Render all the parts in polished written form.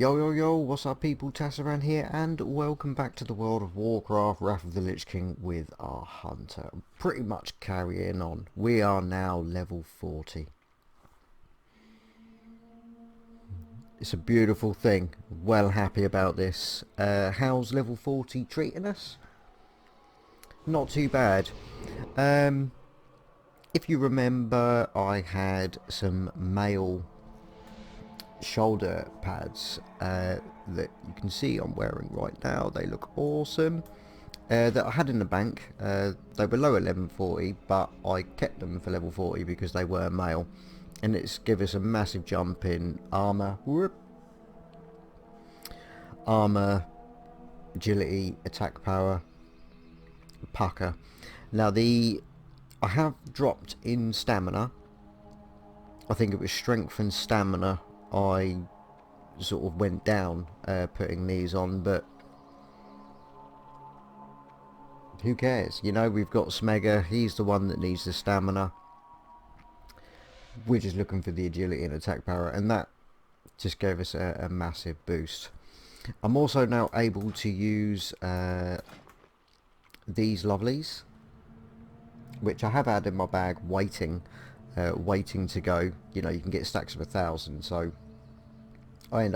Yo yo yo, what's up people, Tasaran here, and welcome back to the world of Warcraft Wrath of the Lich King with our Hunter. Pretty much carrying on. We are now level 40. It's a beautiful thing. Well happy about this. How's level 40 treating us? Not too bad. If you remember, I had some male shoulder pads that you can see I'm wearing right now. They look awesome. That I had in the bank. They were low at level 40, but I kept them for level 40 because they were male, and it's given us a massive jump in armor, agility, attack power, pucker. Now I have dropped in stamina. I think it was strength and stamina I sort of went down putting these on, but who cares? You know, we've got Smega. He's the one that needs the stamina. We're just looking for the agility and attack power, and that just gave us a massive boost. I'm also now able to use these lovelies, which I have had in my bag waiting to go. You know, you can get stacks of 1,000, so I end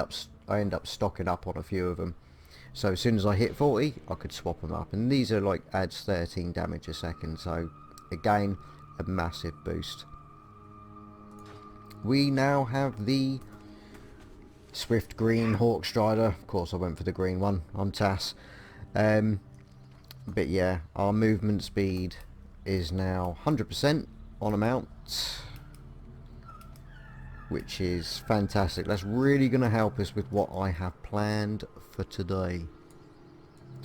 up stocking up on a few of them, so as soon as I hit 40 I could swap them up, and these are like adds 13 damage a second, so again a massive boost. We now have the Swift Green Hawk Strider. Of course I went for the green one. I'm Tas. But yeah, our movement speed is now 100% on a mount, which is fantastic. That's really going to help us with what I have planned for today,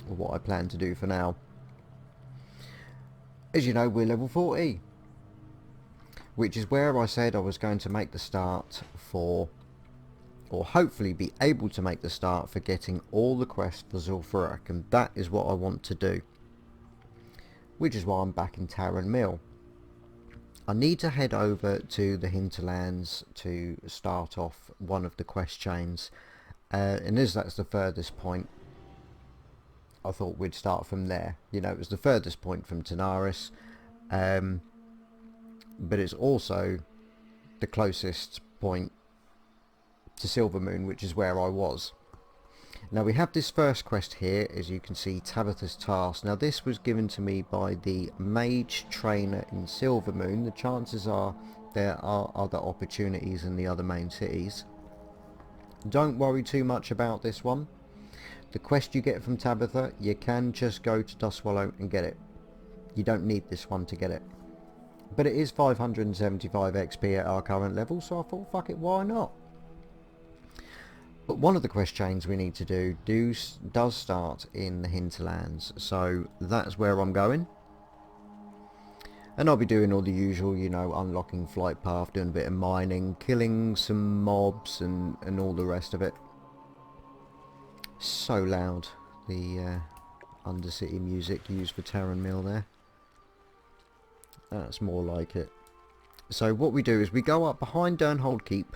or what I plan to do for now. As you know, we're level 40, which is where I said I was going to make the start for, or hopefully be able to make the start for, getting all the quests for Zul'Farrak, and that is what I want to do, which is why I'm back in Tasaran Mill. I need to head over to the Hinterlands to start off one of the quest chains, and as that's the furthest point, I thought we'd start from there. You know, it was the furthest point from Tanaris, but it's also the closest point to Silvermoon, which is where I was. Now we have this first quest here, as you can see, Tabitha's Task. Now this was given to me by the mage trainer in Silvermoon. The chances are there are other opportunities in the other main cities. Don't worry too much about this one. The quest you get from Tabitha, you can just go to Duskwallow and get it. You don't need this one to get it. But it is 575 XP at our current level, so I thought, fuck it, why not? But one of the quest chains we need to do does start in the Hinterlands, so that's where I'm going. And I'll be doing all the usual, you know, unlocking flight path, doing a bit of mining, killing some mobs, and all the rest of it. So loud, the Undercity music used for Tasaran Mill there. That's more like it. So what we do is we go up behind Durnhold Keep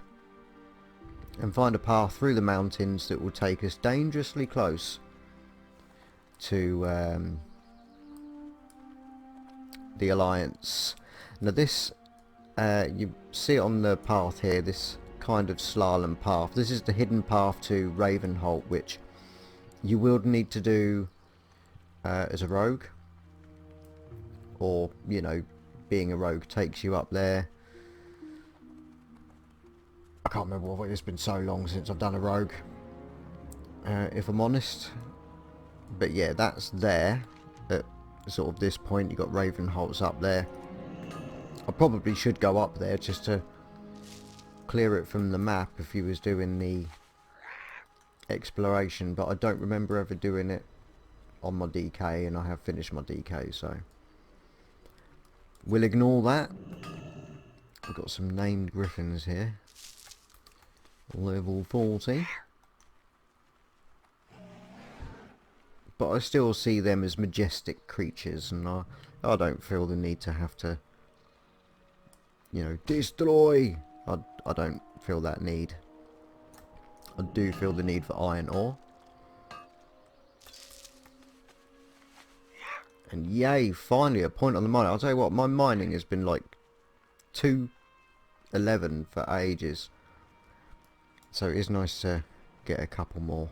and find a path through the mountains that will take us dangerously close to the Alliance. Now this, you see on the path here, this kind of slalom path. This is the hidden path to Ravenholt, which you will need to do as a rogue, or, you know, being a rogue takes you up there. I can't remember what, it's been so long since I've done a rogue, if I'm honest. But yeah, that's there at sort of this point. You've got Ravenholt's up there. I probably should go up there just to clear it from the map if you was doing the exploration, but I don't remember ever doing it on my DK, and I have finished my DK, so we'll ignore that. I've got some named griffins here. Level 40. But I still see them as majestic creatures, and I don't feel the need to have to, you know, destroy. I don't feel that need. I do feel the need for iron ore. And yay, finally a point on the mine. I'll tell you what, my mining has been like 211 for ages. So it is nice to get a couple more.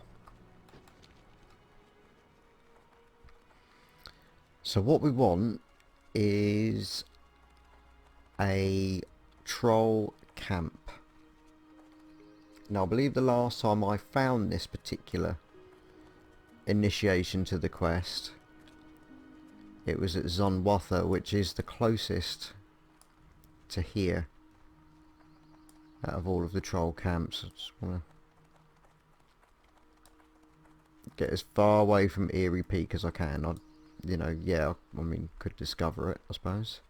So what we want is a troll camp. Now I believe the last time I found this particular initiation to the quest, it was at Zul'Farrak, which is the closest to here out of all of the troll camps. I just want to get as far away from Eerie Peak as I can. You know, yeah, I mean, could discover it, I suppose.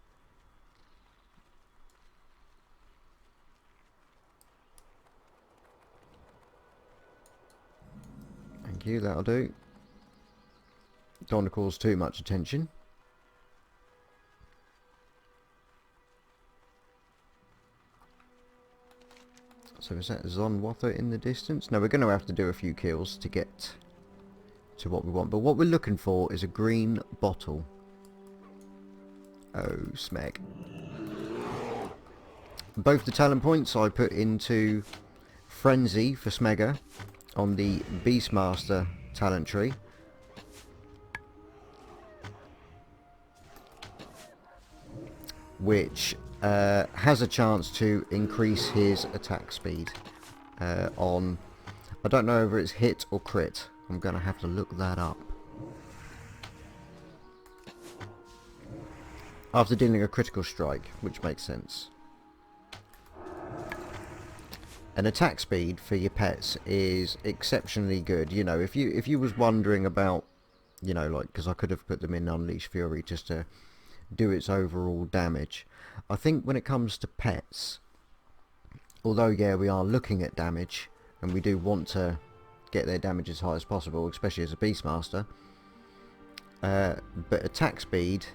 Thank you, that'll do. Don't want to cause too much attention. So is that Zul'Farrak in the distance? No, we're going to have to do a few kills to get to what we want. But what we're looking for is a green bottle. Oh, smeg. Both the talent points I put into Frenzy for Smegger on the Beastmaster talent tree. Which has a chance to increase his attack speed on... I don't know whether it's hit or crit. I'm going to have to look that up. After dealing a critical strike, which makes sense. And attack speed for your pets is exceptionally good. You know, if you was wondering about, you know, like, because I could have put them in Unleash Fury just to do its overall damage. I think when it comes to pets, although yeah, we are looking at damage and we do want to get their damage as high as possible, especially as a Beastmaster, but attack speed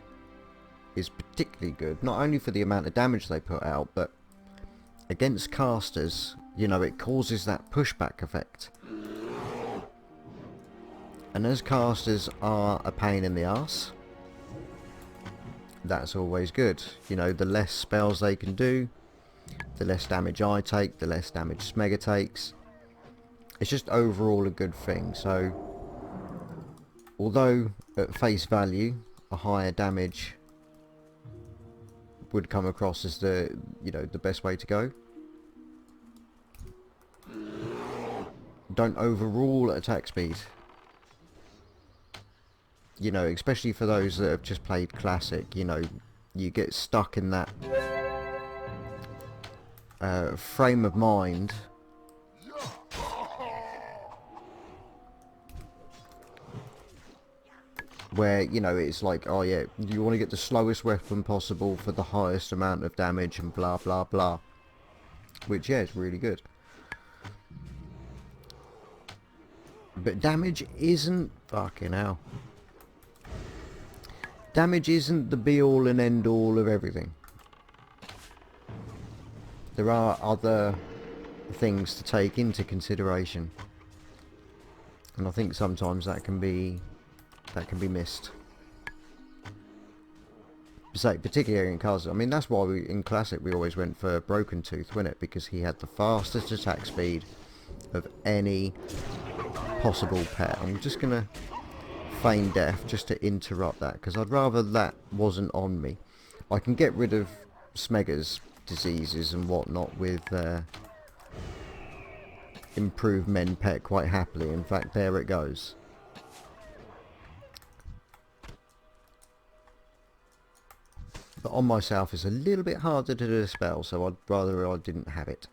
is particularly good, not only for the amount of damage they put out, but against casters, you know, it causes that pushback effect. And as casters are a pain in the arse, that's always good. You know, the less spells they can do, the less damage I take, the less damage Smegger takes. It's just overall a good thing. So, although at face value a higher damage would come across as the, you know, the best way to go, don't overrule attack speed. You know, especially for those that have just played Classic, you know, you get stuck in that frame of mind where, you know, it's like, oh yeah, you want to get the slowest weapon possible for the highest amount of damage and blah blah blah. Which, yeah, is really good. But damage isn't... fucking hell. Damage isn't the be-all and end-all of everything. There are other things to take into consideration. And I think sometimes that can be missed. So, particularly in cars, I mean, that's why in Classic we always went for Broken Tooth, wasn't it? Because he had the fastest attack speed of any possible pet. I'm just going to feign death just to interrupt that, because I'd rather that wasn't on me. I can get rid of Smegger's diseases and whatnot with improved men pet quite happily. In fact, there it goes. But on myself it's a little bit harder to dispel, so I'd rather I didn't have it.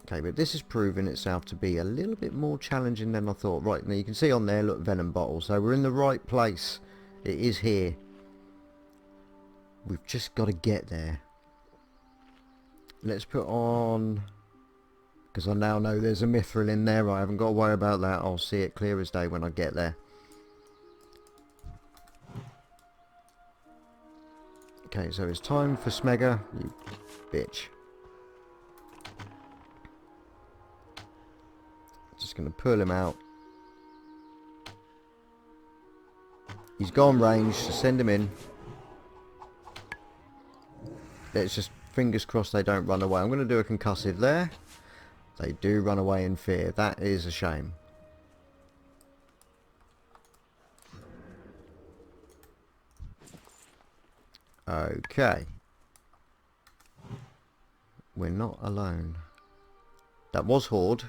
Okay, but this has proven itself to be a little bit more challenging than I thought. Right, now you can see on there, look, Venom Bottle. So we're in the right place. It is here. We've just got to get there. Let's put on... because I now know there's a Mithril in there. I haven't got to worry about that. I'll see it clear as day when I get there. Okay, so it's time for Smegger, you bitch. Just going to pull him out. He's gone range, so send him in. Let's just fingers crossed they don't run away. I'm going to do a concussive there. They do run away in fear. That is a shame. Okay. We're not alone. That was Horde.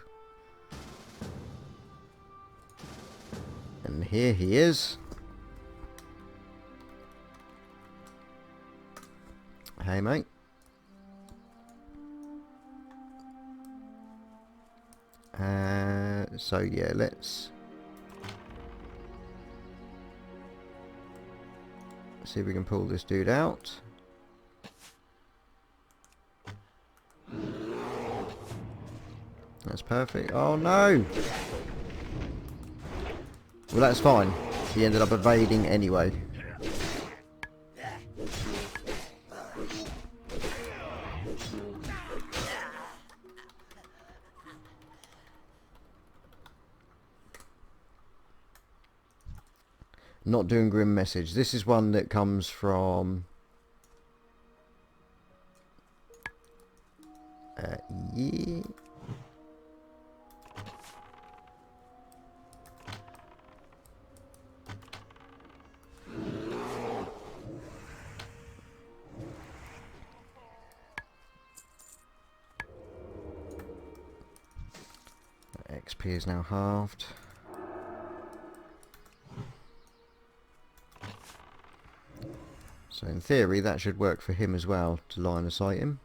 And here he is. Hey, mate. So yeah, let's see if we can pull this dude out. That's perfect. Oh no! Well, that's fine. He ended up evading anyway. Not doing grim message. This is one that comes from yeah. XP is now halved. So in theory that should work for him as well, to line of sight him.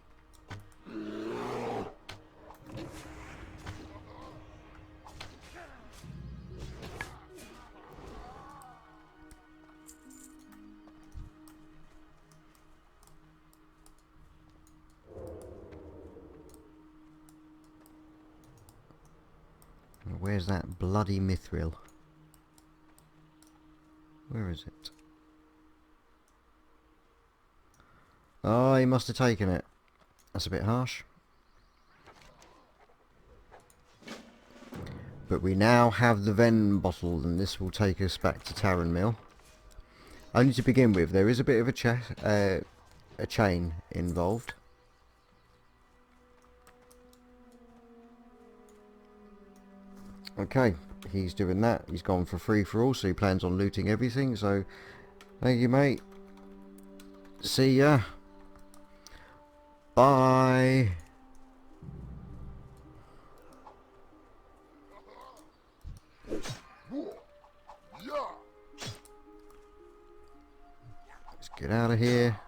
Where's that bloody mithril? Where is it? Oh, he must have taken it. That's a bit harsh. But we now have the Ven bottle, and this will take us back to Tasaran Mill. Only to begin with, there is a bit of a chain involved. Okay, he's doing that. He's gone for free for all, so he plans on looting everything. So, thank you, mate. See ya. Bye. Let's get out of here.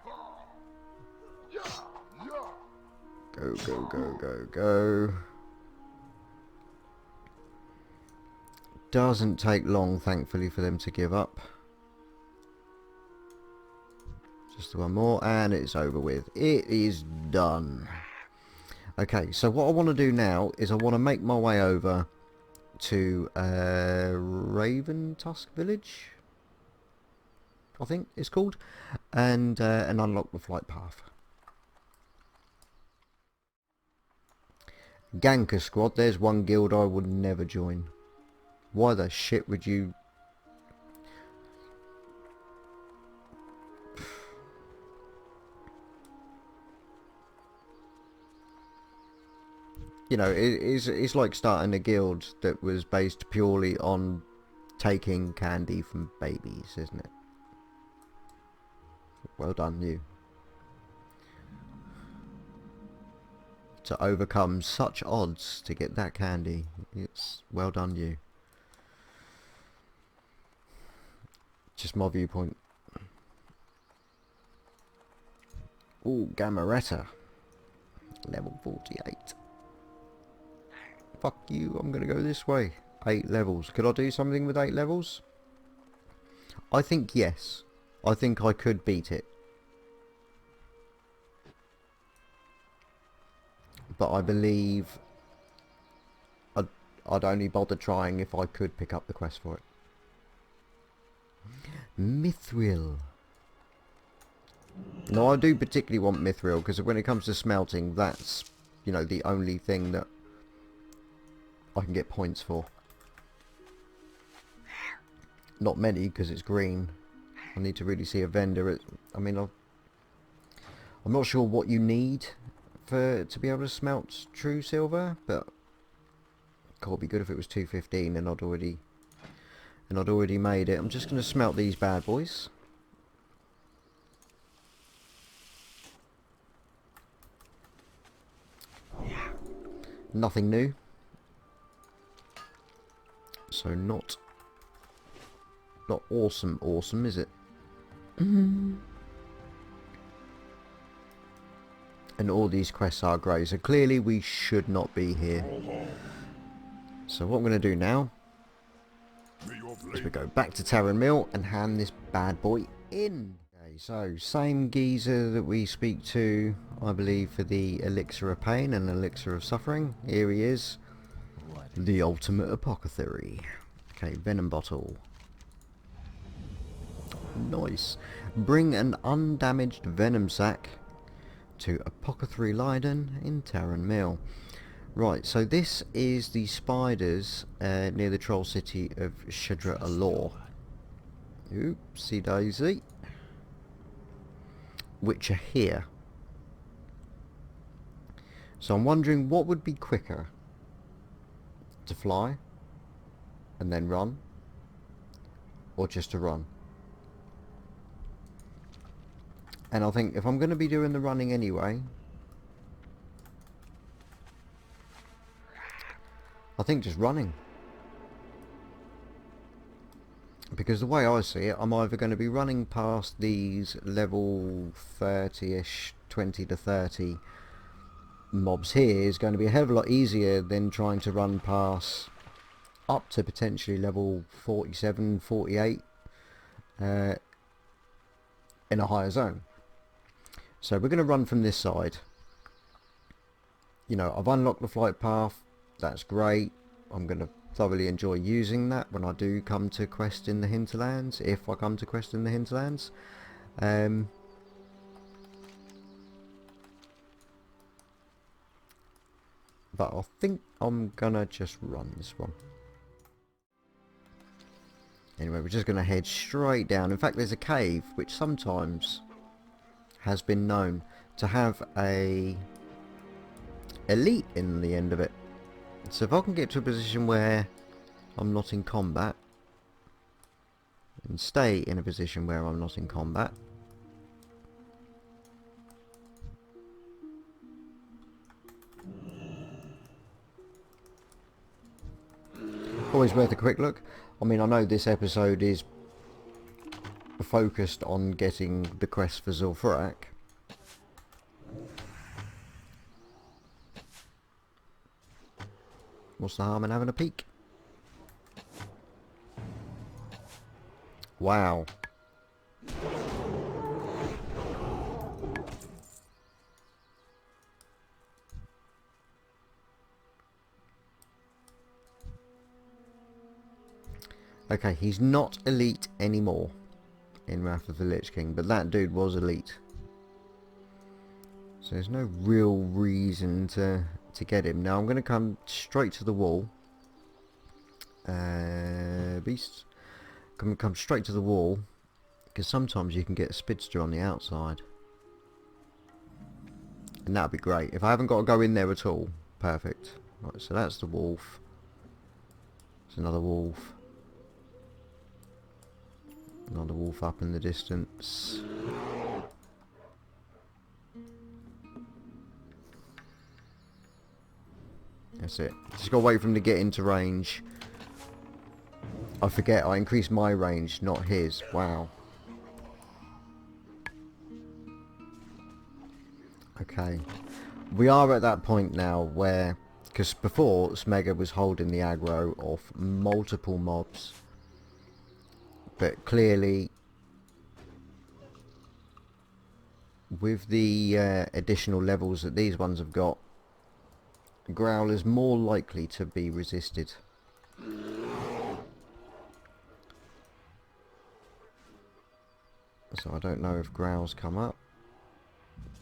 Go, go, go, go, go. Doesn't take long, thankfully, for them to give up. Just one more and it's over with. It is done. Okay, so what I want to do now is I want to make my way over to Raven Tusk Village, I think it's called, and unlock the flight path. Ganker Squad, there's one guild I would never join. Why the shit would you... You know, it's like starting a guild that was based purely on taking candy from babies, isn't it? Well done, you. To overcome such odds to get that candy, it's well done, you. Just my viewpoint. Ooh, Gamaretta. Level 48. Fuck you, I'm gonna go this way. 8 levels. Could I do something with 8 levels? I think yes. I think I could beat it. But I believe I'd only bother trying if I could pick up the quest for it. Mithril. No, I do particularly want mithril, because when it comes to smelting, that's, you know, the only thing that I can get points for. Not many, because it's green. I need to really see a vendor. I mean, I'm not sure what you need to be able to smelt true silver, but it would be good if it was 215 and I'd already made it. I'm just going to smelt these bad boys. Nothing new. So not awesome, is it? And all these quests are grey, so clearly we should not be here. So what I'm going to do now is we go back to Tasaran Mill and hand this bad boy in. Okay, so same geezer that we speak to, I believe, for the Elixir of Pain and Elixir of Suffering. Here he is, the ultimate apothecary. Okay, venom bottle. Nice. Bring an undamaged venom sac to Apothecary Leiden in Tasaran Mill. Right, so this is the spiders near the troll city of Shedra Alor. Oopsie daisy. Which are here. So I'm wondering what would be quicker. To fly and then run, or just to run. And I think if I'm going to be doing the running anyway, I think just running. Because the way I see it, I'm either going to be running past these level 30-ish, 20 to 30 mobs here is going to be a hell of a lot easier than trying to run past up to potentially level 47, 48 in a higher zone. So we're going to run from this side. You know, I've unlocked the flight path. That's great. I'm going to thoroughly enjoy using that when I do come to quest in the Hinterlands, if I come to quest in the Hinterlands. But I think I'm going to just run this one. Anyway, we're just going to head straight down. In fact, there's a cave which sometimes has been known to have a elite in the end of it. So if I can get to a position where I'm not in combat and stay in a position where I'm not in combat, always worth a quick look. I mean, I know this episode is focused on getting the quest for Zul'Farrak. What's the harm in having a peek? Wow. Okay, he's not elite anymore in Wrath of the Lich King, but that dude was elite. So there's no real reason to get him. Now I'm going to come straight to the wall. Beasts. Come straight to the wall, because sometimes you can get a speedster on the outside. And that'd be great. If I haven't got to go in there at all, perfect. Right, so that's the wolf. There's another wolf. Another wolf up in the distance. That's it. Just gotta wait for him to get into range. I forget, I increased my range, not his. Wow. Okay. We are at that point now where, because before Smega was holding the aggro of multiple mobs, but clearly with the additional levels that these ones have got, Growl is more likely to be resisted. So I don't know if Growl's come up.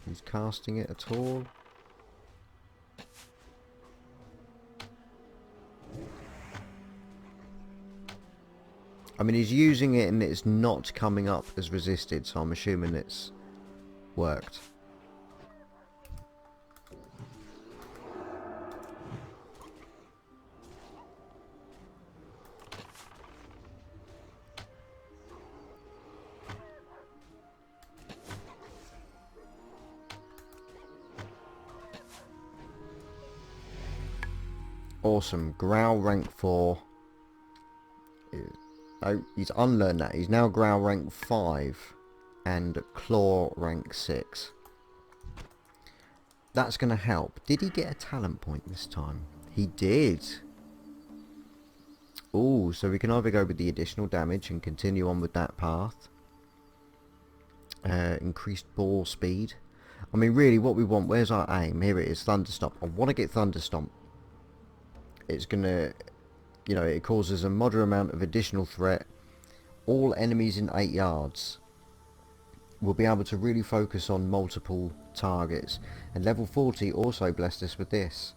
He's casting it at all. I mean, he's using it and it's not coming up as resisted, so I'm assuming it's worked. Awesome. Growl rank 4. Oh, he's unlearned that. He's now Growl rank 5 and Claw rank 6. That's going to help. Did he get a talent point this time? He did. Ooh, so we can either go with the additional damage and continue on with that path. Increased ball speed. I mean, really, what we want, where's our aim? Here it is, Thunderstomp. I want to get Thunderstomp. It's going to, you know, it causes a moderate amount of additional threat. All enemies in 8 yards will be able to really focus on multiple targets. And level 40 also blessed us with this.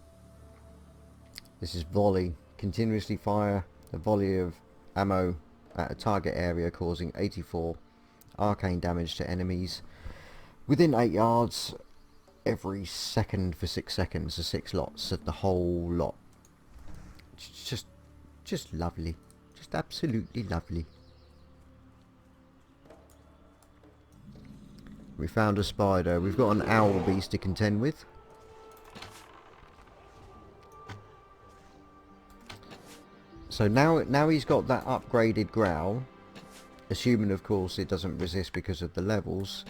This is Volley. Continuously fire a volley of ammo at a target area, causing 84 arcane damage to enemies within 8 yards every second for 6 seconds. So 6 lots of the whole lot. It's just lovely. Just absolutely lovely. We found a spider. We've got an owl beast to contend with. So now he's got that upgraded growl. Assuming, of course, it doesn't resist because of the levels.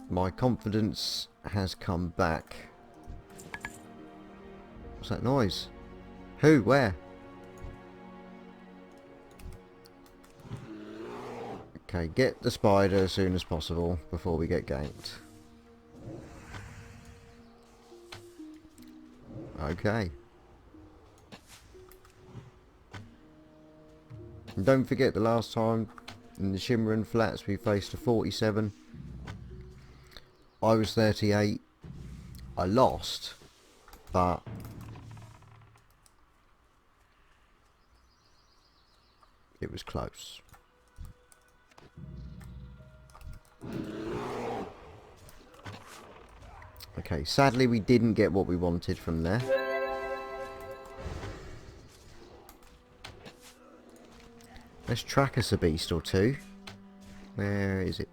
My confidence has come back. What's that noise? Who? Where? Okay, get the spider as soon as possible before we get ganked. Okay. And don't forget the last time in the Shimmering Flats we faced a 47. I was 38. I lost, but it was close. Okay, sadly we didn't get what we wanted from there. Let's track us a beast or two. Where is it?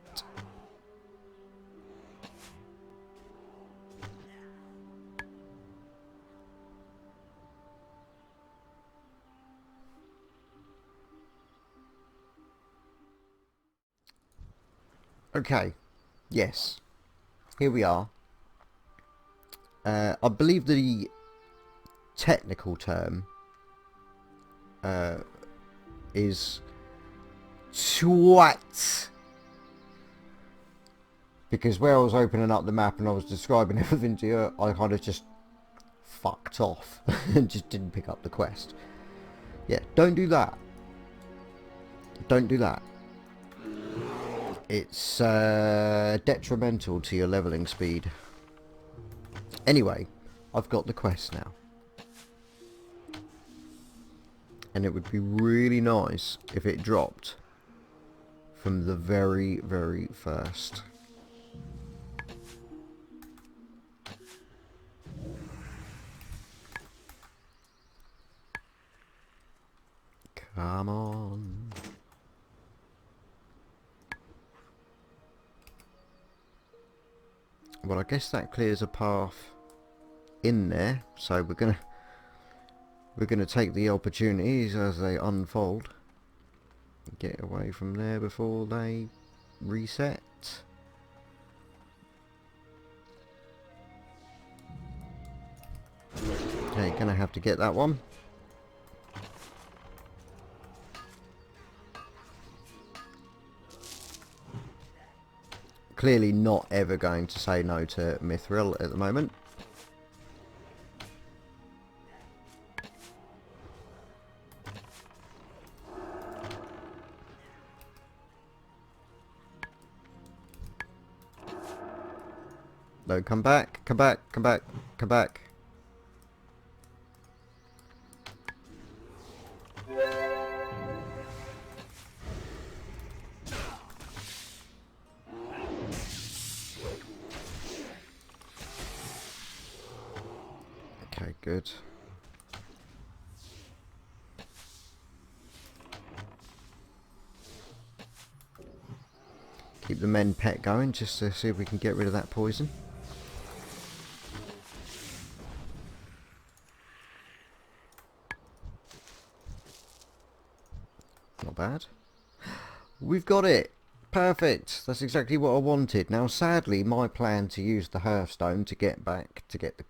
Okay, yes, here we are. I believe the technical term is SWAT, because where I was opening up the map and I was describing everything to you, I kind of just fucked off and just didn't pick up the quest. Yeah, don't do that. Don't do that. It's detrimental to your leveling speed. Anyway, I've got the quest now. And it would be really nice if it dropped from the very, very first. Come on. Well, I guess that clears a path in there, so we're gonna take the opportunities as they unfold. Get away from there before they reset. Okay, gonna have to get that one. Clearly not ever going to say no to Mithril at the moment. No, come back, come back, come back, come back. good. Keep the men pet going just to see if we can get rid of that poison. Not bad. We've got it! Perfect! That's exactly what I wanted. Now sadly my plan to use the Hearthstone to get back, to get the,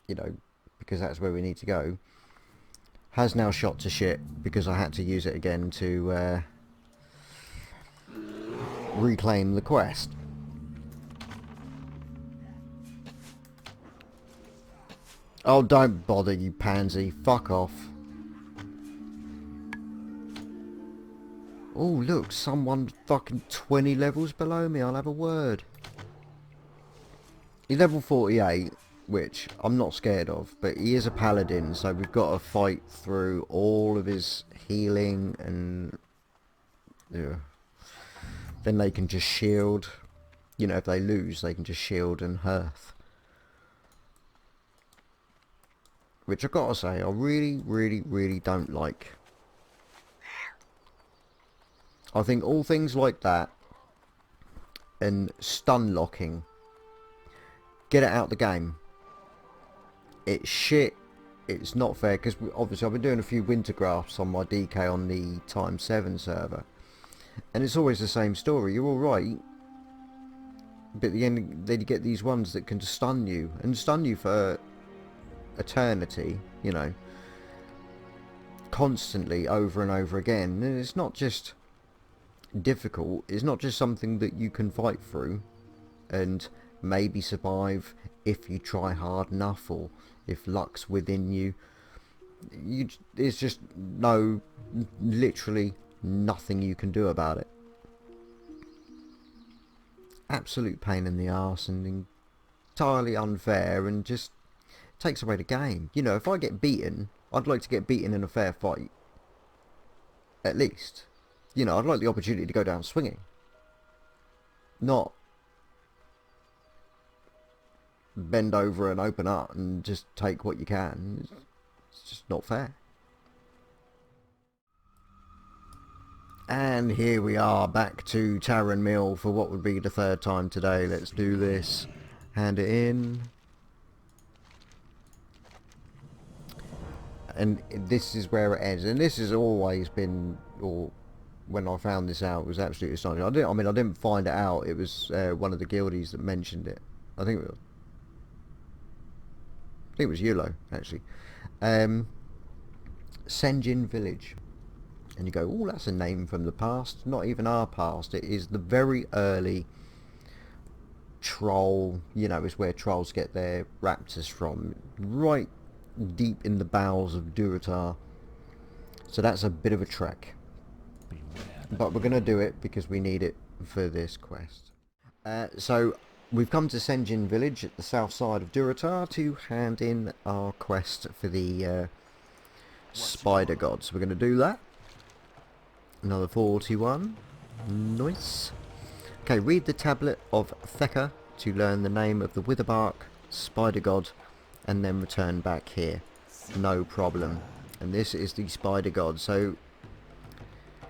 you know, because that's where we need to go, has now shot to shit because I had to use it again to reclaim the quest. Oh, don't bother, you pansy. Fuck off. Oh, look, someone fucking 20 levels below me. I'll have a word. He's level 48, which I'm not scared of, but he is a paladin, so we've got to fight through all of his healing and... yeah. Then they can just shield. You know, if they lose, they can just shield and hearth. Which I've got to say, I really don't like. I think all things like that and stun locking, get it out the game. It's shit. It's not fair because obviously I've been doing a few winter graphs on my DK on the Time 7 server, and it's always the same story. You're all right, but at the end then you get these ones that can just stun you and stun you for eternity. You know, constantly over and over again. And it's not just difficult, it's not just something that you can fight through and maybe survive if you try hard enough or if luck's within you. It's just literally nothing you can do about it. Absolute pain in the arse and entirely unfair, and just takes away the game. You know, if I get beaten, I'd like to get beaten in a fair fight, at least. You know, I'd like the opportunity to go down swinging. Not bend over and open up and just take what you can. It's just not fair. And here we are back to Tasaran Mill for what would be the third time today. Let's do this. Hand it in. And this is where it ends. And this has always been... or when I found this out, it was absolutely astonishing. I didn't find it out. It was one of the guildies that mentioned it. I think it was Yulo, actually. Senjin Village. And you go, oh, that's a name from the past. Not even our past. It is the very early troll. You know, it's where trolls get their raptors from. Right deep in the bowels of Durotar. So that's a bit of a trek. But we're going to do it because we need it for this quest. So we've come to Senjin Village at the south side of Durotar to hand in our quest for the spider gods. We're going to do that. Another 41. Nice. Okay, read the tablet of Theka to learn the name of the Witherbark spider god and then return back here. No problem. And this is the spider god. So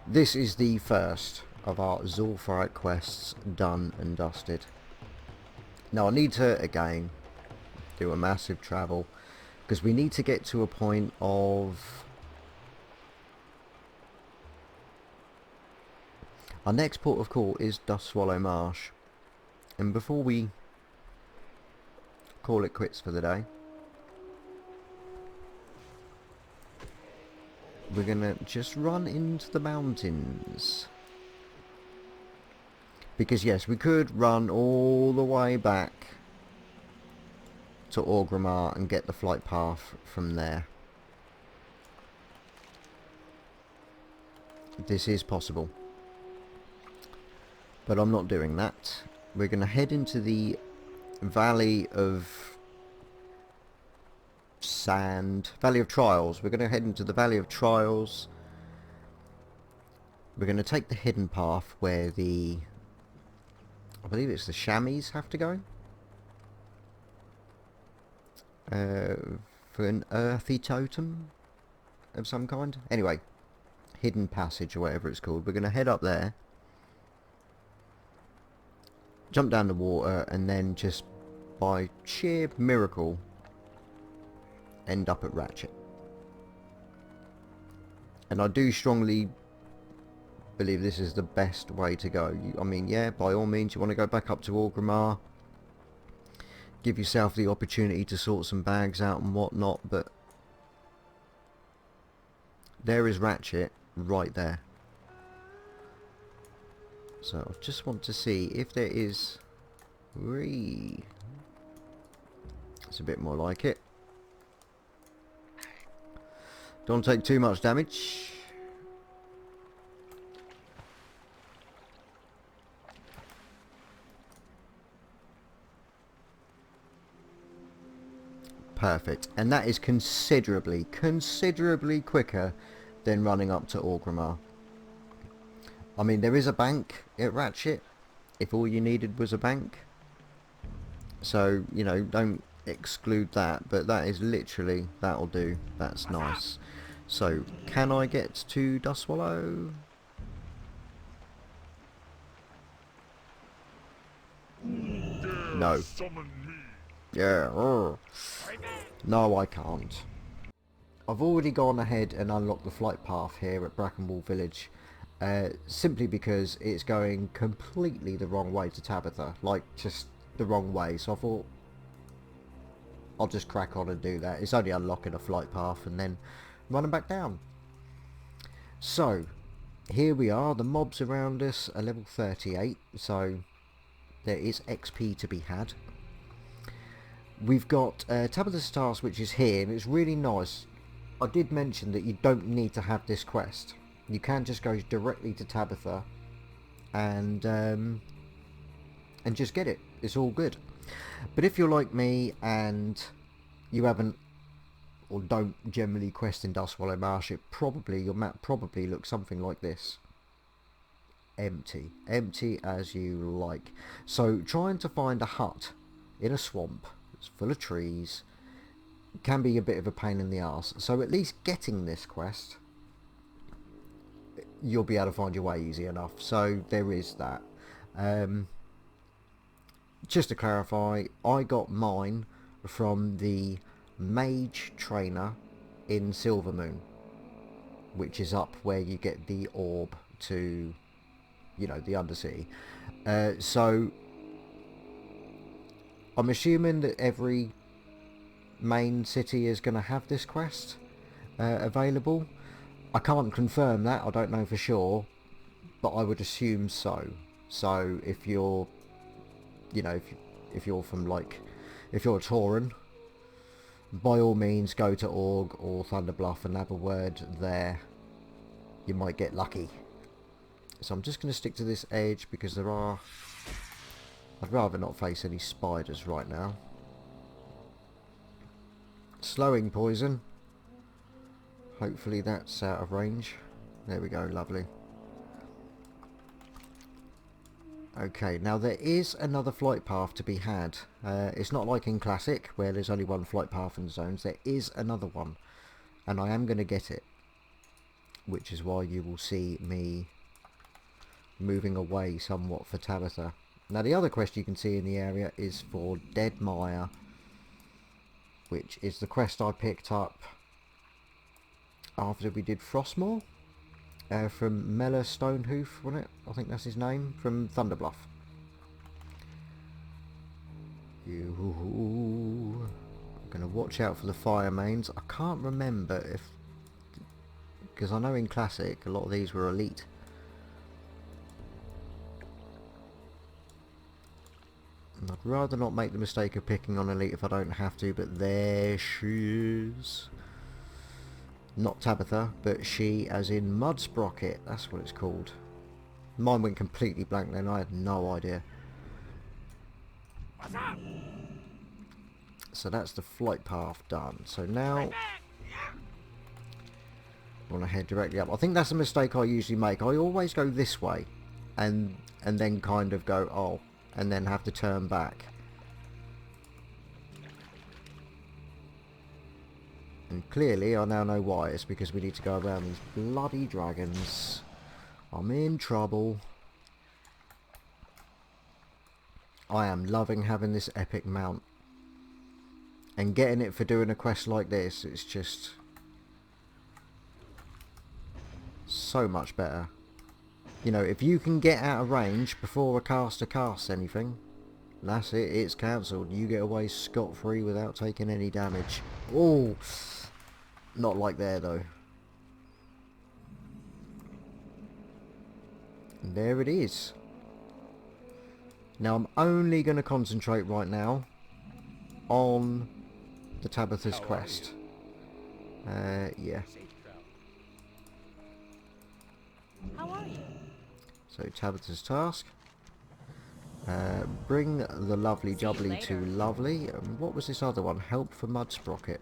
this is the first of our Zul'Farrak quests done and dusted. Now I need to again do a massive travel because we need to get to a point of... our next port of call is Dustswallow Marsh, and before we call it quits for the day, we're gonna just run into the mountains. Because yes, we could run all the way back to Orgrimmar and get the flight path from there. This is possible. But I'm not doing that. We're gonna head into the Valley of Sand, Valley of Trials. We're going to head into the Valley of Trials. We're going to take the hidden path where the... I believe it's the chamois have to go. for an earthy totem of some kind. Anyway, hidden passage or whatever it's called. We're going to head up there, jump down the water, and then just by sheer miracle end up at Ratchet. And I do strongly believe this is the best way to go. I mean, yeah, by all means you want to go back up to Orgrimmar, give yourself the opportunity to sort some bags out and whatnot, but there is Ratchet right there. So I just want to see if there is... It's a bit more like it. Don't take too much damage. Perfect. And that is considerably quicker than running up to Orgrimmar. I mean, there is a bank at Ratchet, if all you needed was a bank. So, you know, don't exclude that, but that is literally, that'll do. That's nice. So, can I get to Dustswallow? No. Yeah. No, I can't. I've already gone ahead and unlocked the flight path here at Brackenwall Village. Simply because it's going completely the wrong way to Tabitha. Like, just the wrong way. So I thought I'll just crack on and do that. It's only unlocking a flight path and then running back down. So, here we are. The mobs around us are level 38. So, there is XP to be had. We've got Tabitha's Task, which is here. And it's really nice. I did mention that you don't need to have this quest. You can just go directly to Tabitha and just get it. It's all good. But if you're like me and you haven't or don't generally quest in Dustswallow Marsh, your map probably looks something like this. Empty. Empty as you like. So trying to find a hut in a swamp that's full of trees can be a bit of a pain in the arse. So at least getting this quest, you'll be able to find your way easy enough. So there is that. Just to clarify, I got mine from the mage trainer in Silvermoon, which is up where you get the orb to, you know, the Undercity. So I'm assuming that every main city is going to have this quest available. I can't confirm that, I don't know for sure, but I would assume so. So if you're, you know, if you're from, like, if you're a Tauran, by all means go to Org or Thunderbluff and have a word there. You might get lucky. So I'm just going to stick to this edge because there are... I'd rather not face any spiders right now. Slowing poison. Hopefully that's out of range. There we go, lovely. Okay, now there is another flight path to be had. It's not like in Classic, where there's only one flight path in the zones. There is another one, and I am going to get it. Which is why you will see me moving away somewhat for Tabitha. Now the other quest you can see in the area is for Dead Mire, which is the quest I picked up after we did Frostmoor, from Mela Stonehoof, wasn't it? I think that's his name, from Thunderbluff. I'm going to watch out for the fire mains. I can't remember if... because I know in Classic a lot of these were elite. And I'd rather not make the mistake of picking on elite if I don't have to, but there she is. Not Tabitha, but she as in Mudsprocket, that's what it's called. Mine went completely blank then, I had no idea. So that's the flight path done. So now I want to head directly up. I think that's a mistake I usually make. I always go this way and then kind of go, oh, and then have to turn back. And clearly I now know why. It's because we need to go around these bloody dragons. I'm in trouble. I am loving having this epic mount. And getting it for doing a quest like this, it's just so much better. You know, if you can get out of range before a caster casts anything, that's it, it's cancelled. You get away scot-free without taking any damage. Oh, not like there though. And there it is. Now I'm only going to concentrate right now on the Tabitha's quest. Yeah. How are you? So Tabitha's task. Bring the lovely jubbly to lovely. What was this other one? Help for Mudsprocket.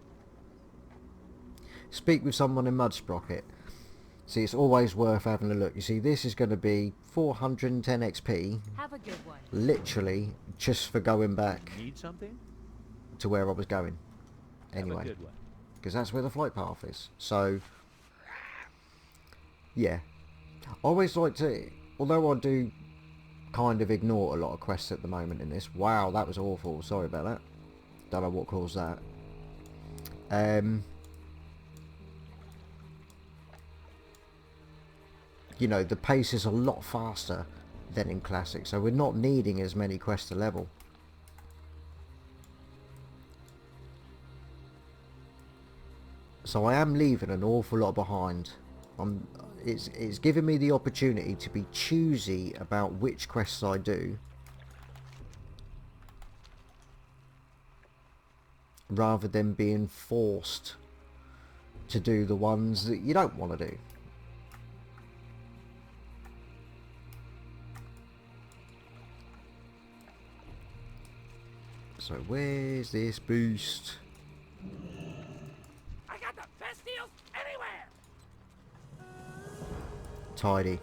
Speak with someone in Mudsprocket. See, it's always worth having a look. You see, this is going to be 410 XP. Have a good one. Literally, just for going back Need something? to where I was going. Anyway, because that's where the flight path is. So, yeah. I always like to, although I do kind of ignore a lot of quests at the moment in this. Wow, that was awful. Sorry about that. Don't know what caused that. You know, the pace is a lot faster than in Classic, so we're not needing as many quests to level. So I am leaving an awful lot behind. It's giving me the opportunity to be choosy about which quests I do, rather than being forced to do the ones that you don't want to do. So where's this boost? I got the best deals anywhere. Tidy.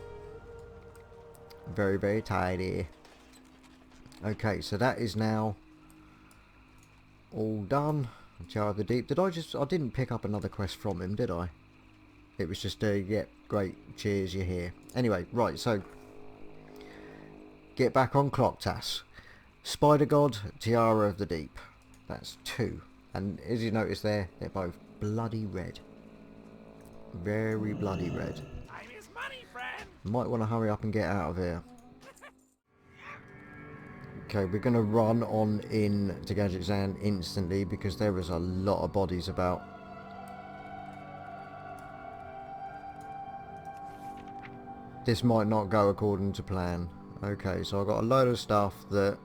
Very, very tidy. Okay, so that is now all done. Jar of the Deep. I didn't pick up another quest from him, did I? It was just yeah, great, cheers, you're here. Anyway, right, so get back on clock, Tass. Spider God, Tiara of the Deep. That's 2. And as you notice there, they're both bloody red. Very bloody red. Time is money, friend. Might want to hurry up and get out of here. Okay, we're going to run on in to Gadgetzan instantly because there is a lot of bodies about. This might not go according to plan. Okay, so I've got a load of stuff that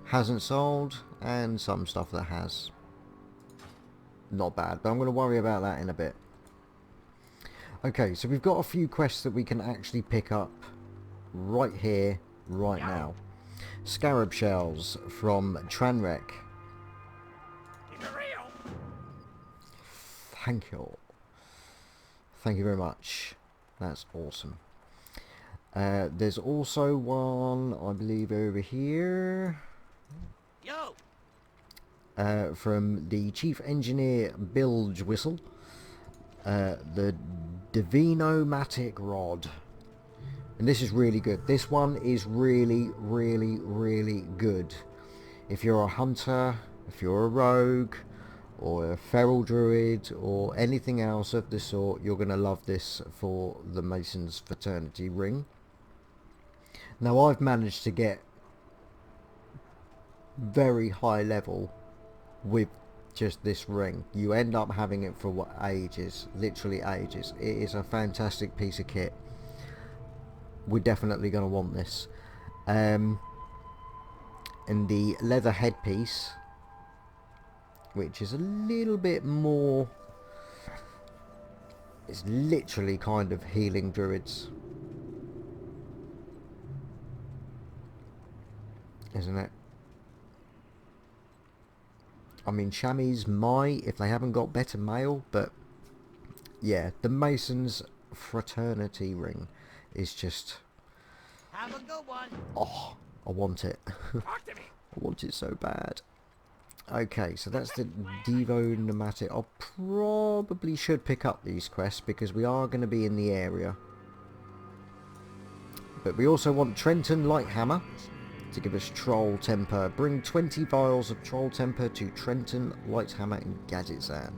hasn't sold and some stuff that has. Not bad, but I'm going to worry about that in a bit. Okay, so we've got a few quests that we can actually pick up right here, right now. Scarab shells from Tranrek. Keep it real. Thank you. Thank you very much. That's awesome. There's also one, I believe, over here. Yo. From the Chief Engineer Bilge Whistle. The Divinomatic Rod. And this is really good. This one is really, really, really good. If you're a hunter, if you're a rogue, or a feral druid, or anything else of the sort, you're going to love this for the Mason's Fraternity ring. Now I've managed to get very high level with just this ring. You end up having it for what, ages, literally ages. It is a fantastic piece of kit. We're definitely going to want this. And the leather headpiece, which is a little bit more, it's literally kind of healing druids, isn't it? I mean, chamois might if they haven't got better mail, but yeah, the Mason's Fraternity ring is just, Have a good one. oh, I want it. Talk to me. I want it so bad. Okay, so that's the Devo Pneumatic. I probably should pick up these quests because we are going to be in the area. But we also want Trenton Lighthammer to give us Troll Temper. Bring 20 vials of Troll Temper to Trenton Lighthammer in Gadgetzan.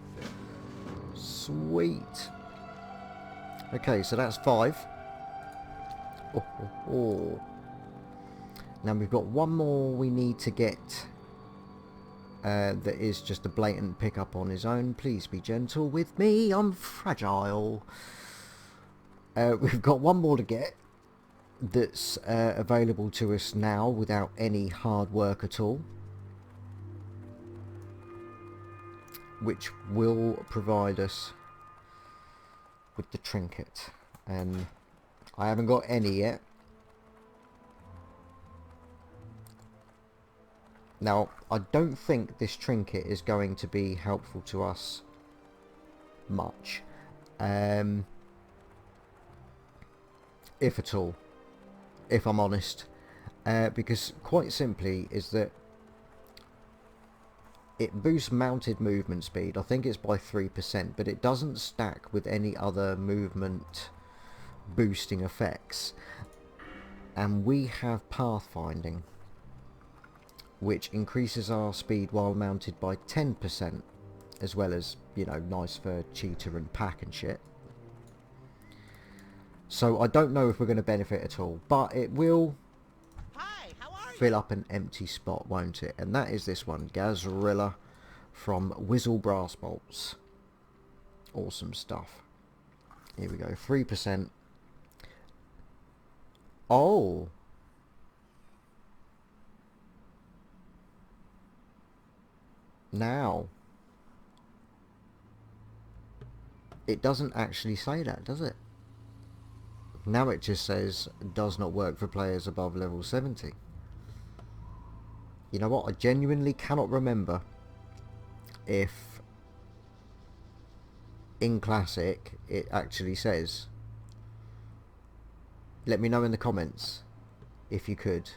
Sweet. Okay, so that's 5. Oh. Now we've got one more we need to get. That is just a blatant pickup on his own. Please be gentle with me, I'm fragile. We've got one more to get that's available to us now without any hard work at all, which will provide us with the trinket, and I haven't got any yet. Now, I don't think this trinket is going to be helpful to us much, if at all, if I'm honest, because quite simply is that it boosts mounted movement speed. I think it's by 3%, but it doesn't stack with any other movement boosting effects, and we have pathfinding, which increases our speed while mounted by 10%, as well as, you know, nice for cheetah and pack and shit. So I don't know if we're going to benefit at all, but it will fill up an empty spot, won't it? And that is this one, Gazrilla from Whizzle Brass Bolts. Awesome stuff. Here we go, 3%. Oh! Now, it doesn't actually say that, does it? Now it just says, does not work for players above level 70. You know what, I genuinely cannot remember if in Classic it actually says. Let me know in the comments if you could.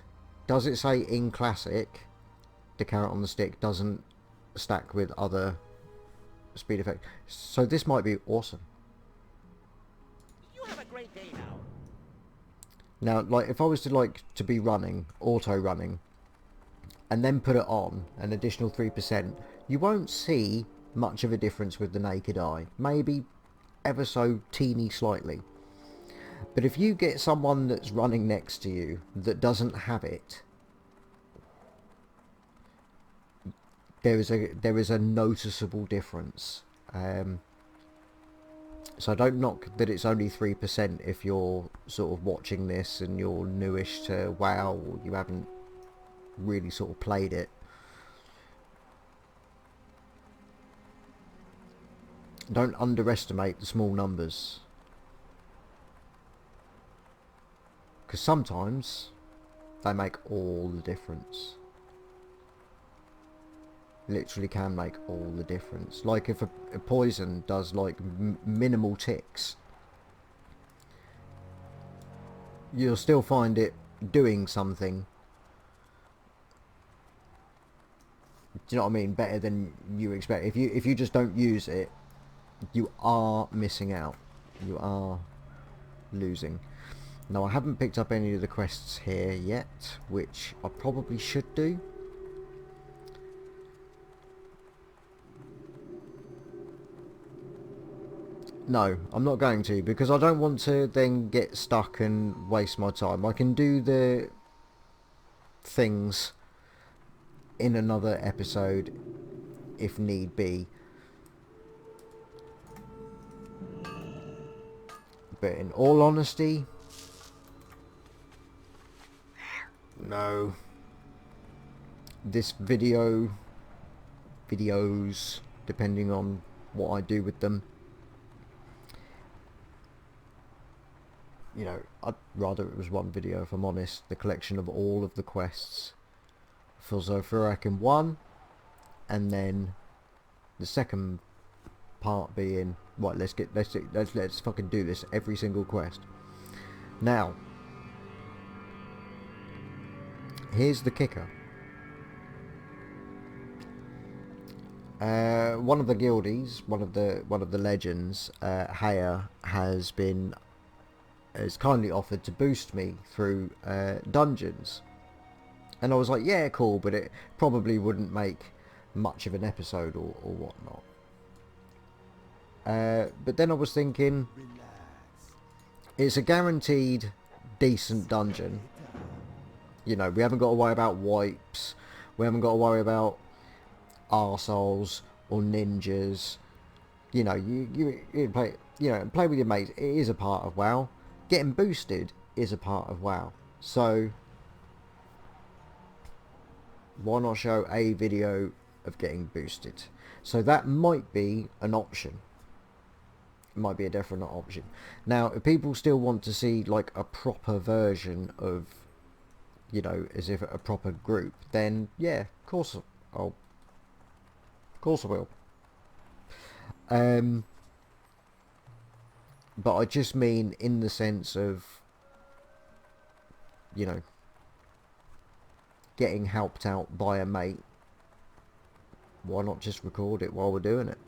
Does it say in Classic the carrot on the stick doesn't stack with other speed effects? So this might be awesome. You have a great day now. Now, like, if I was to like to be running, auto running, and then put it on an additional 3%, you won't see much of a difference with the naked eye. Maybe ever so teeny slightly. But if you get someone that's running next to you that doesn't have it, there is a noticeable difference. So don't knock that it's only 3% if you're sort of watching this and you're newish to WoW, or you haven't really sort of played it. Don't underestimate the small numbers, because sometimes they make all the difference. Literally can make all the difference. Like if a poison does like minimal ticks, you'll still find it doing something. Do you know what I mean? Better than you expect. If you just don't use it, you are missing out. You are losing. Now, I haven't picked up any of the quests here yet, which I probably should do. No, I'm not going to, because I don't want to then get stuck and waste my time. I can do the things in another episode if need be. But in all honesty, no. This videos, depending on what I do with them, you know, I'd rather it was one video, if I'm honest. The collection of all of the quests for Zul'Farrak in one, and then the second part being, right, let's fucking do this, every single quest. Now, here's the kicker. One of the guildies, one of the legends, Haya, has kindly offered to boost me through dungeons, and I was like, yeah, cool, but it probably wouldn't make much of an episode or whatnot. But then I was thinking, it's a guaranteed decent dungeon. You know, we haven't got to worry about wipes, we haven't got to worry about arseholes or ninjas. You know, you play, you know, play with your mates. It is a part of WoW. Getting boosted is a part of WoW. So why not show a video of getting boosted? So that might be an option. It might be a definite option. Now, if people still want to see like a proper version of, you know, as if a proper group, then yeah, of course I will. But I just mean in the sense of, you know, getting helped out by a mate. Why not just record it while we're doing it?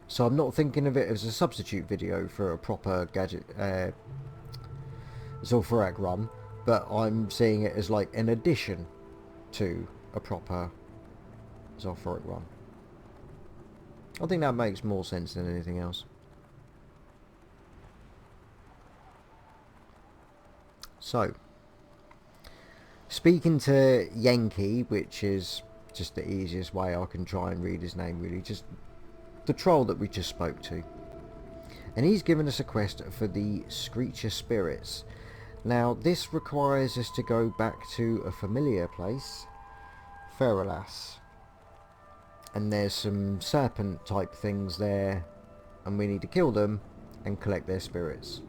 So I'm not thinking of it as a substitute video for a proper Zul'Farrak run, but I'm seeing it as like an addition to a proper Zul'Farrak run. I think that makes more sense than anything else. So, speaking to Yankee, which is just the easiest way I can try and read his name, really, just the troll that we just spoke to, and he's given us a quest for the Screecher Spirits. Now this requires us to go back to a familiar place, Feralas, and there's some serpent type things there, and we need to kill them and collect their spirits.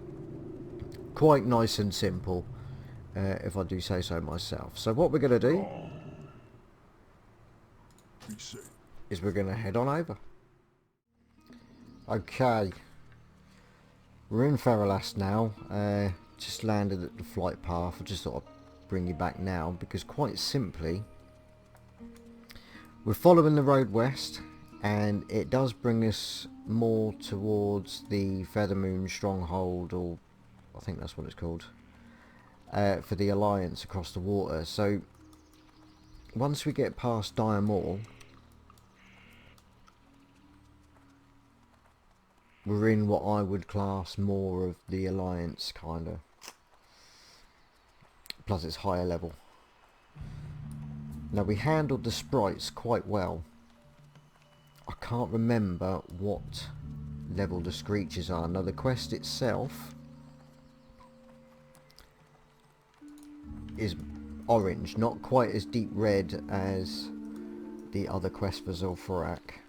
Quite nice and simple, if I do say so myself. So what we're going to do is we're going to head on over. Okay, we're in Feralas now. Just landed at the flight path. I just thought I'd bring you back now because quite simply we're following the road west, and it does bring us more towards the Feathermoon Stronghold, or I think that's what it's called, for the Alliance across the water. So once we get past Dire Maul, we're in what I would class more of the Alliance, kind of. Plus it's higher level. Now we handled the sprites quite well. I can't remember what level the Screechers are. Now the quest itself is orange, not quite as deep red as the other quest for Zul'Farrak.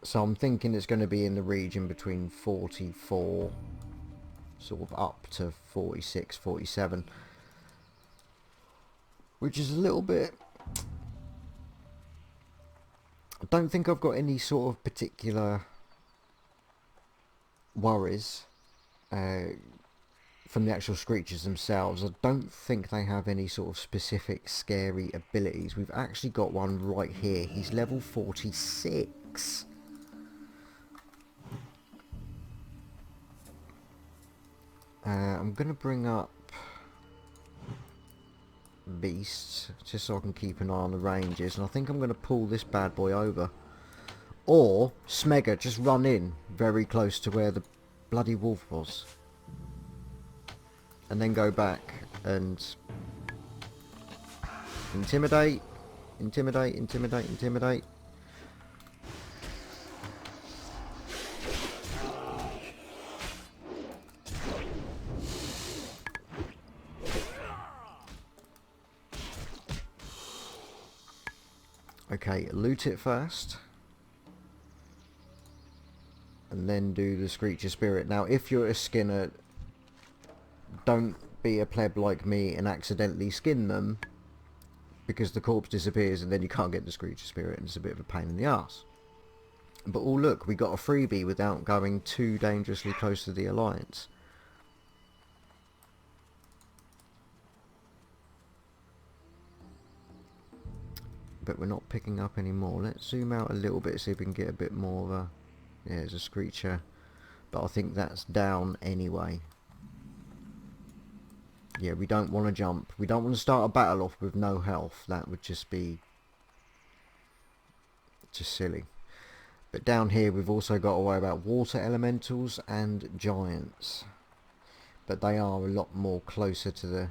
So I'm thinking it's going to be in the region between 44 sort of up to 46, 47, which is a little bit... I don't think I've got any sort of particular worries from the actual Screechers themselves. I don't think they have any sort of specific scary abilities. We've actually got one right here. He's level 46. I'm going to bring up Beasts just so I can keep an eye on the ranges, and I think I'm going to pull this bad boy over. Or Smegger, just run in very close to where the bloody wolf was, and then go back and intimidate, intimidate, intimidate, intimidate. Okay, loot it first, and then do the Screecher Spirit. Now, if you're a skinner, don't be a pleb like me and accidentally skin them, because the corpse disappears and then you can't get the Screecher Spirit, and it's a bit of a pain in the ass. But oh look, we got a freebie without going too dangerously close to the Alliance. but we're not picking up any more. Let's zoom out a little bit, see if we can get a bit more of a... Yeah, there's a screecher, but I think that's down anyway. Yeah, we don't want to jump. We don't want to start a battle off with no health. That would just be just silly. But down here we've also got to worry about water elementals and giants. But they are a lot more closer to the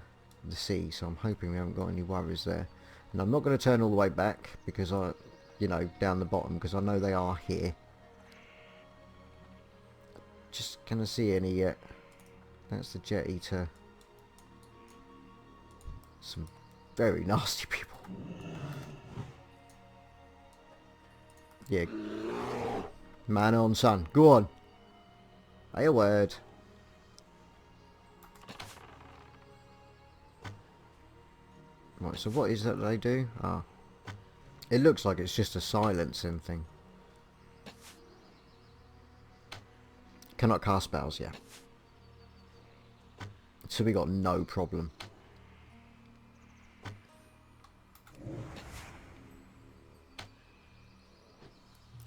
sea, so I'm hoping we haven't got any worries there. And I'm not going to turn all the way back because you know, down the bottom, because I know they are here. Just can I see any yet? That's the Jet Eater. Some very nasty people. Yeah. Man on, son. Go on. Say a word. Right, so what is that they do? Ah. It looks like it's just a silencing thing. Cannot cast spells, yeah. So we got no problem.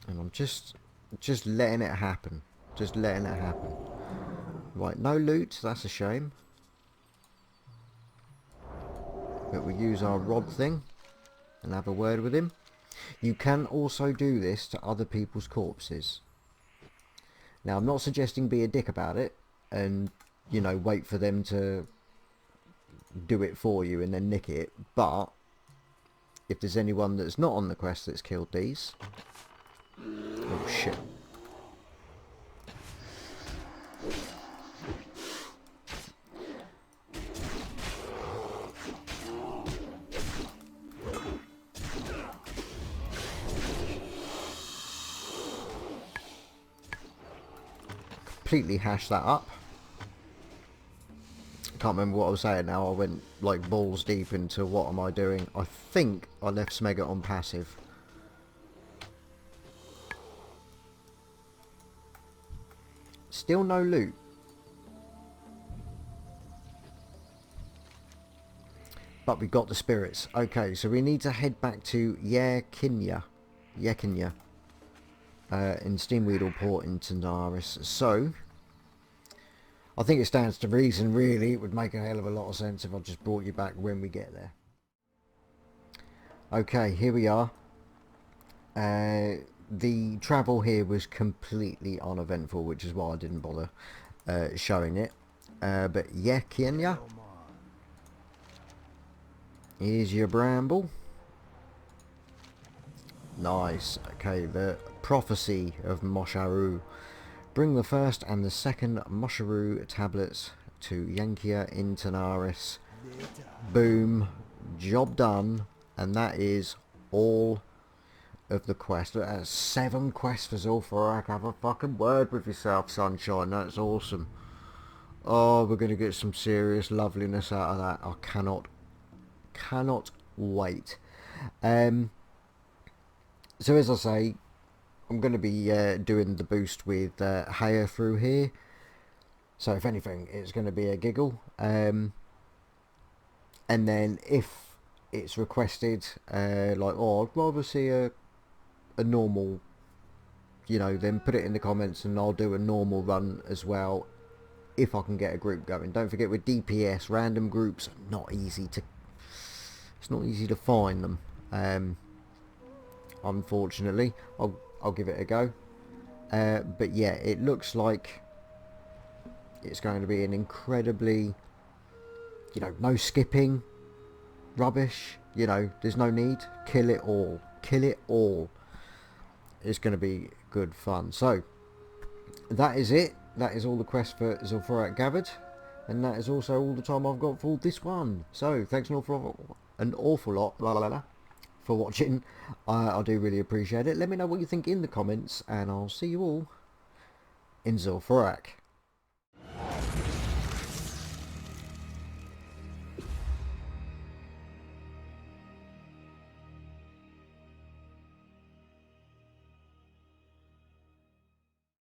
And I'm just letting it happen. Just letting it happen. Right, no loot, that's a shame. But we use our rod thing and have a word with him. You can also do this to other people's corpses. Now, I'm not suggesting be a dick about it and, you know, wait for them to do it for you and then nick it. But if there's anyone that's not on the quest that's killed these... Oh, shit. Completely hashed that up. Can't remember what I was saying now. I went like balls deep into what am I doing. I think I left Smeggot on passive. Still no loot. But we got the spirits. Okay, so we need to head back to Yekinya. In Steamweedle Port in Tandaris. So, I think it stands to reason, really. It would make a hell of a lot of sense if I just brought you back when we get there. Okay, here we are. The travel here was completely uneventful, which is why I didn't bother showing it. But Yekinya. Here's your bramble. Nice. Okay, the prophecy of Mosharu. Bring the first and the second Mosharu tablets to Yankia in Tanaris. Boom. Job done. And that is all of the quest. Look, that's 7 quests for Zul'Farrak. Have a fucking word with yourself, sunshine. That's awesome. Oh, we're going to get some serious loveliness out of that. I cannot wait. So as I say, I'm going to be doing the boost with Haya through here. So if anything, it's going to be a giggle. And then if it's requested, like, oh, I'd rather see a normal, you know, then put it in the comments and I'll do a normal run as well if I can get a group going. Don't forget, with DPS, random groups are not easy to... It's not easy to find them. Unfortunately, I'll give it a go. But yeah, it looks like it's going to be an incredibly, you know, no skipping, rubbish. You know, there's no need. Kill it all. Kill it all. It's going to be good fun. So that is it. That is all the quest for Zul'Farrak gathered, and that is also all the time I've got for this one. So thanks an awful lot for watching. I do really appreciate it. Let me know what you think in the comments, and I'll see you all in Zul'Farrak.